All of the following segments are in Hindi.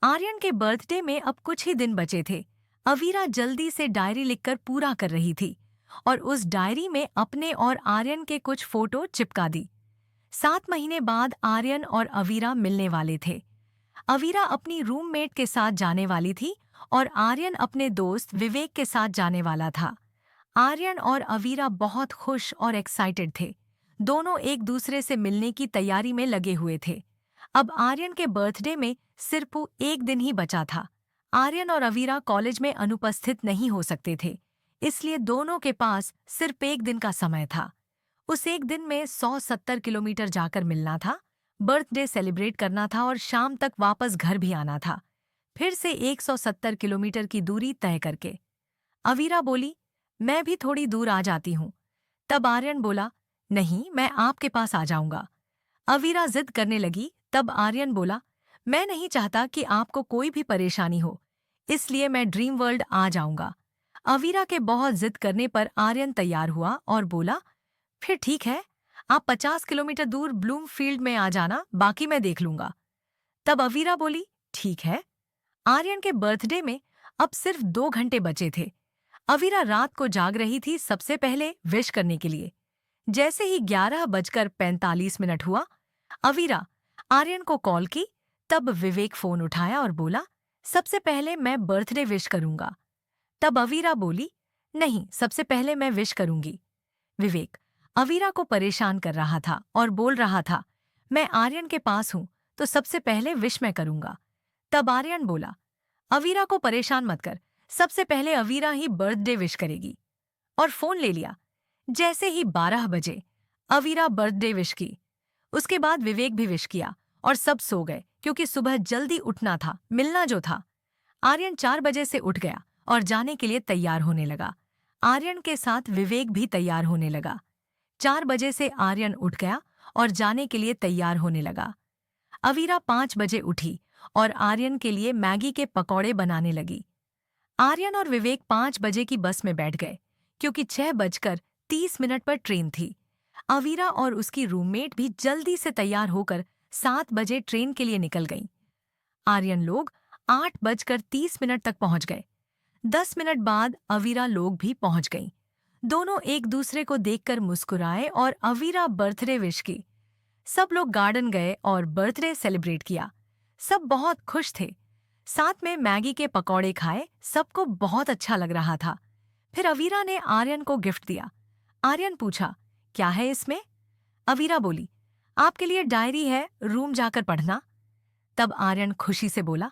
आर्यन के बर्थडे में अब कुछ ही दिन बचे थे। अवीरा जल्दी से डायरी लिखकर पूरा कर रही थी और उस डायरी में अपने और आर्यन के कुछ फोटो चिपका दी। 7 महीने बाद आर्यन और अवीरा मिलने वाले थे। अवीरा अपनी रूममेट के साथ जाने वाली थी और आर्यन अपने दोस्त विवेक के साथ जाने वाला था। आर्यन और अवीरा बहुत खुश और एक्साइटेड थे। दोनों एक दूसरे से मिलने की तैयारी में लगे हुए थे। अब आर्यन के बर्थडे में सिर्फ एक दिन ही बचा था। आर्यन और अवीरा कॉलेज में अनुपस्थित नहीं हो सकते थे, इसलिए दोनों के पास सिर्फ एक दिन का समय था। उस एक दिन में 170 किलोमीटर जाकर मिलना था, बर्थडे सेलिब्रेट करना था और शाम तक वापस घर भी आना था। फिर से 170 किलोमीटर की दूरी तय करके अवीरा बोली, मैं भी थोड़ी दूर आ जाती हूँ। तब आर्यन बोला, नहीं, मैं आपके पास आ जाऊंगा। अवीरा जिद करने लगी। तब आर्यन बोला, मैं नहीं चाहता कि आपको कोई भी परेशानी हो, इसलिए मैं ड्रीम वर्ल्ड आ जाऊंगा। अवीरा के बहुत जिद करने पर आर्यन तैयार हुआ और बोला, फिर ठीक है, आप 50 किलोमीटर दूर ब्लूमफील्ड में आ जाना, बाकी मैं देख लूंगा। तब अवीरा बोली, ठीक है। आर्यन के बर्थडे में अब सिर्फ 2 घंटे बचे थे। अवीरा रात को जाग रही थी सबसे पहले विश करने के लिए। जैसे ही 11:45 हुआ, अवीरा आर्यन को कॉल की। तब विवेक फोन उठाया और बोला, सबसे पहले मैं बर्थडे विश करूंगा। तब अवीरा बोली, नहीं, सबसे पहले मैं विश करूंगी। विवेक अवीरा को परेशान कर रहा था और बोल रहा था, मैं आर्यन के पास हूं, तो सबसे पहले विश मैं करूंगा। तब आर्यन बोला, अवीरा को परेशान मत कर, सबसे पहले अवीरा ही बर्थडे विश करेगी। और फोन ले लिया। जैसे ही 12 बजे अवीरा बर्थडे विश की। उसके बाद विवेक भी विश किया और सब सो गए क्योंकि सुबह जल्दी उठना था, मिलना जो था। आर्यन 4 बजे से उठ गया और जाने के लिए तैयार होने लगा। आर्यन के साथ विवेक भी तैयार होने लगा। 4 बजे से आर्यन उठ गया और जाने के लिए तैयार होने लगा। अवीरा 5 बजे उठी और आर्यन के लिए मैगी के पकौड़े बनाने लगी। आर्यन और विवेक 5 बजे की बस में बैठ गए क्योंकि 6:30 पर ट्रेन थी। अवीरा और उसकी रूममेट भी जल्दी से तैयार होकर 7 बजे ट्रेन के लिए निकल गईं। आर्यन लोग 8:30 तक पहुंच गए। 10 मिनट बाद अवीरा लोग भी पहुंच गईं। दोनों एक दूसरे को देखकर मुस्कुराए और अवीरा बर्थडे विश की। सब लोग गार्डन गए और बर्थडे सेलिब्रेट किया। सब बहुत खुश थे। साथ में मैगी के पकौड़े खाए, सबको बहुत अच्छा लग रहा था। फिर अवीरा ने आर्यन को गिफ्ट दिया। आर्यन पूछा, क्या है इसमें? अवीरा बोली, आपके लिए डायरी है, रूम जाकर पढ़ना। तब आर्यन खुशी से बोला,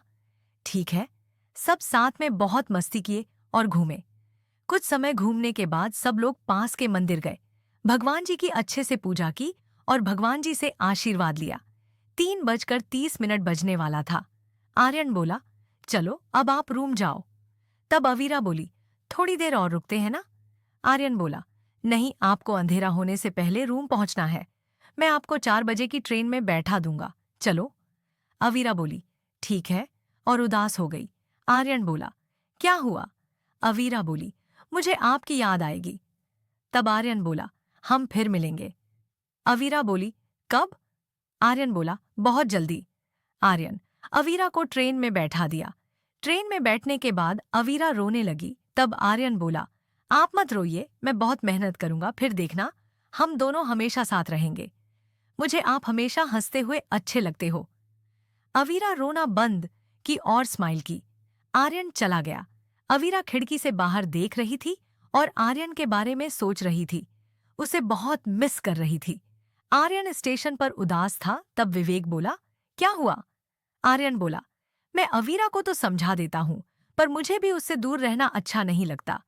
ठीक है। सब साथ में बहुत मस्ती किए और घूमे। कुछ समय घूमने के बाद सब लोग पास के मंदिर गए, भगवान जी की अच्छे से पूजा की और भगवान जी से आशीर्वाद लिया। 3:30 बजने वाला था। आर्यन बोला, चलो अब आप रूम जाओ। तब अवीरा बोली, थोड़ी देर और रुकते हैं ना? आर्यन बोला, नहीं, आपको अंधेरा होने से पहले रूम पहुंचना है। मैं आपको 4 बजे की ट्रेन में बैठा दूंगा, चलो। अवीरा बोली, ठीक है, और उदास हो गई। आर्यन बोला, क्या हुआ? अवीरा बोली, मुझे आपकी याद आएगी। तब आर्यन बोला, हम फिर मिलेंगे। अवीरा बोली, कब? आर्यन बोला, बहुत जल्दी। आर्यन अवीरा को ट्रेन में बैठा दिया। ट्रेन में बैठने के बाद अवीरा रोने लगी। तब आर्यन बोला, आप मत रोइए, मैं बहुत मेहनत करूंगा, फिर देखना, हम दोनों हमेशा साथ रहेंगे। मुझे आप हमेशा हंसते हुए अच्छे लगते हो। अवीरा रोना बंद की और स्माइल की। आर्यन चला गया। अवीरा खिड़की से बाहर देख रही थी और आर्यन के बारे में सोच रही थी। उसे बहुत मिस कर रही थी। आर्यन स्टेशन पर उदास था। तब विवेक बोला, क्या हुआ? आर्यन बोला, मैं अवीरा को तो समझा देता हूँ, पर मुझे भी उससे दूर रहना अच्छा नहीं लगता।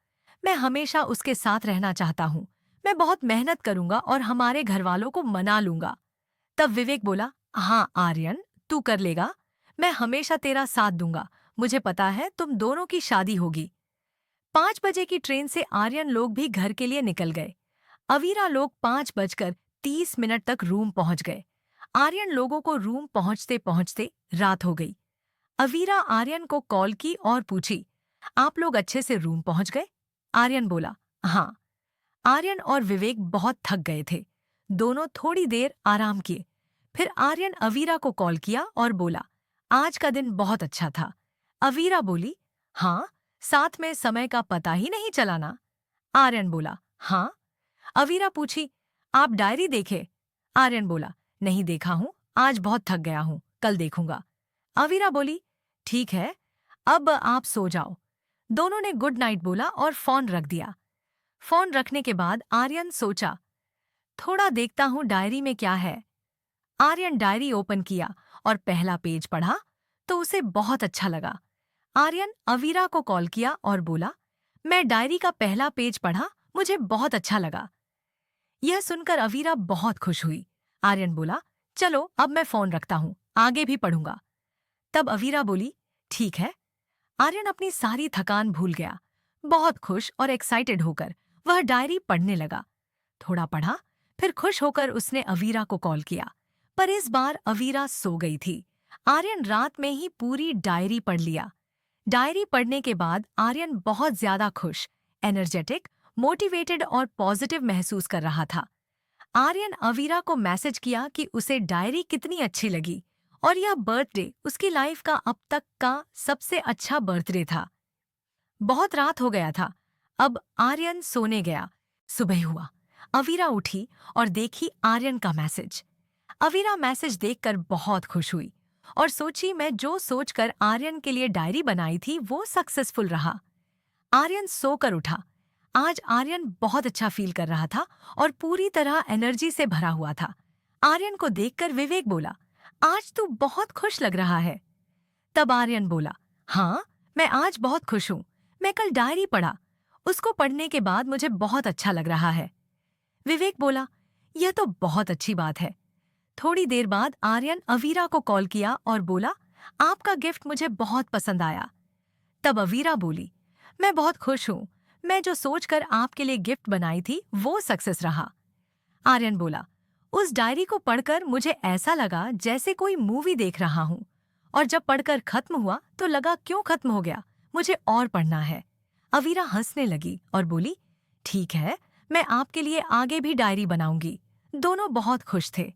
मैं हमेशा उसके साथ रहना चाहता हूँ। मैं बहुत मेहनत करूंगा और हमारे घरवालों को मना लूंगा। तब विवेक बोला, हाँ आर्यन, तू कर लेगा। मैं हमेशा तेरा साथ दूंगा। मुझे पता है तुम दोनों की शादी होगी। 5 बजे की ट्रेन से आर्यन लोग भी घर के लिए निकल गए। अवीरा लोग 5:30 तक रूम पहुंच गए। आर्यन लोगों को रूम पहुंचते पहुंचते रात हो गई। अवीरा आर्यन को कॉल की और पूछी, आप लोग अच्छे से रूम पहुंच गए? आर्यन बोला, हाँ। आर्यन और विवेक बहुत थक गए थे। दोनों थोड़ी देर आराम किए। फिर आर्यन अवीरा को कॉल किया और बोला, आज का दिन बहुत अच्छा था। अवीरा बोली, हाँ, साथ में समय का पता ही नहीं चला ना। आर्यन बोला, हाँ। अवीरा पूछी, आप डायरी देखे? आर्यन बोला, नहीं देखा हूं, आज बहुत थक गया हूं, कल देखूंगा। अवीरा बोली, ठीक है, अब आप सो जाओ। दोनों ने गुड नाइट बोला और फोन रख दिया। फोन रखने के बाद आर्यन सोचा, थोड़ा देखता हूं डायरी में क्या है। आर्यन डायरी ओपन किया और पहला पेज पढ़ा तो उसे बहुत अच्छा लगा। आर्यन अवीरा को कॉल किया और बोला, मैं डायरी का पहला पेज पढ़ा, मुझे बहुत अच्छा लगा। यह सुनकर अवीरा बहुत खुश हुई। आर्यन बोला, चलो अब मैं फोन रखता हूँ, आगे भी पढ़ूंगा। तब अवीरा बोली, ठीक है। आर्यन अपनी सारी थकान भूल गया। बहुत खुश और एक्साइटेड होकर वह डायरी पढ़ने लगा। थोड़ा पढ़ा, फिर खुश होकर उसने अवीरा को कॉल किया, पर इस बार अवीरा सो गई थी। आर्यन रात में ही पूरी डायरी पढ़ लिया। डायरी पढ़ने के बाद आर्यन बहुत ज्यादा खुश, एनर्जेटिक, मोटिवेटेड और पॉजिटिव महसूस कर रहा था। आर्यन अवीरा को मैसेज किया कि उसे डायरी कितनी अच्छी लगी और यह बर्थडे उसकी लाइफ का अब तक का सबसे अच्छा बर्थडे था। बहुत रात हो गया था। अब आर्यन सोने गया। सुबह हुआ। अवीरा उठी और देखी आर्यन का मैसेज। अवीरा मैसेज देखकर बहुत खुश हुई और सोची, मैं जो सोचकर आर्यन के लिए डायरी बनाई थी वो सक्सेसफुल रहा। आर्यन सोकर उठा। आज आर्यन बहुत अच्छा फील कर रहा था और पूरी तरह एनर्जी से भरा हुआ था। आर्यन को देखकर विवेक बोला, आज तू बहुत खुश लग रहा है। तब आर्यन बोला, हाँ, मैं आज बहुत खुश हूँ। मैं कल डायरी पढ़ा, उसको पढ़ने के बाद मुझे बहुत अच्छा लग रहा है। विवेक बोला, यह तो बहुत अच्छी बात है। थोड़ी देर बाद आर्यन अवीरा को कॉल किया और बोला, आपका गिफ्ट मुझे बहुत पसंद आया। तब अवीरा बोली, मैं बहुत खुश हूँ। मैं जो सोचकर आपके लिए गिफ्ट बनाई थी वो सक्सेस रहा। आर्यन बोला, उस डायरी को पढ़कर मुझे ऐसा लगा जैसे कोई मूवी देख रहा हूँ, और जब पढ़कर खत्म हुआ तो लगा क्यों खत्म हो गया, मुझे और पढ़ना है। अवीरा हंसने लगी और बोली, ठीक है, मैं आपके लिए आगे भी डायरी बनाऊंगी। दोनों बहुत खुश थे।